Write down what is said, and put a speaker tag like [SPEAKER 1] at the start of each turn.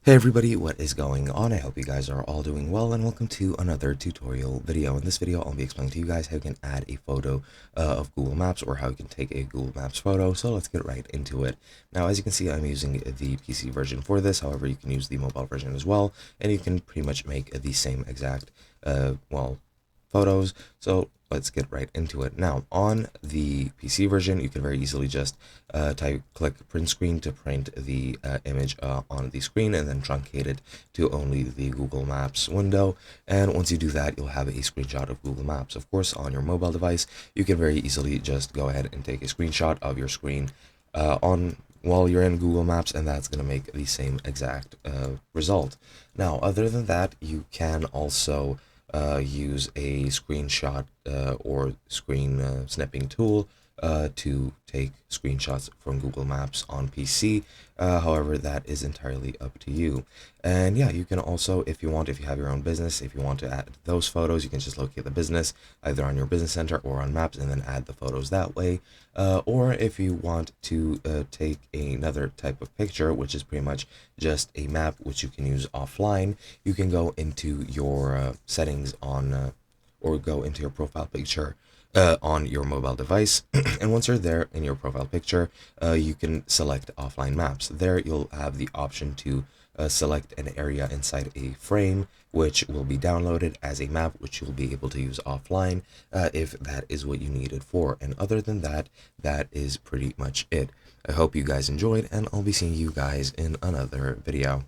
[SPEAKER 1] Hey everybody, what is going on? I hope you guys are all doing well and welcome to another tutorial video. In this video, I'll be explaining to you guys how you can add a photo of Google Maps or how you can take a Google Maps photo. So let's get right into it. Now, as you can see, I'm using the PC version for this. However, you can use the mobile version as well, and you can pretty much make the same exact, photos. So let's get right into it. Now, on the PC version, you can very easily just click print screen to print the image on the screen and then truncate it to only the Google Maps window. And once you do that, you'll have a screenshot of Google Maps. Of course, on your mobile device, you can very easily just go ahead and take a screenshot of your screen on while you're in Google Maps, and that's going to make the same exact result. Now, other than that, you can also use a screenshot or screen snipping tool to take screenshots from Google Maps on PC. However, that is entirely up to you. And yeah, you can also, if you have your own business, if you want to add those photos, you can just locate the business either on your business center or on Maps and then add the photos that way. Or if you want to take another type of picture, which is pretty much just a map which you can use offline, you can go into your settings on or go into your profile picture on your mobile device. And once you're there in your profile picture, you can select offline maps. There you'll have the option to select an area inside a frame, which will be downloaded as a map, which you'll be able to use offline if that is what you need it for. And other than that, that is pretty much it. I hope you guys enjoyed, and I'll be seeing you guys in another video.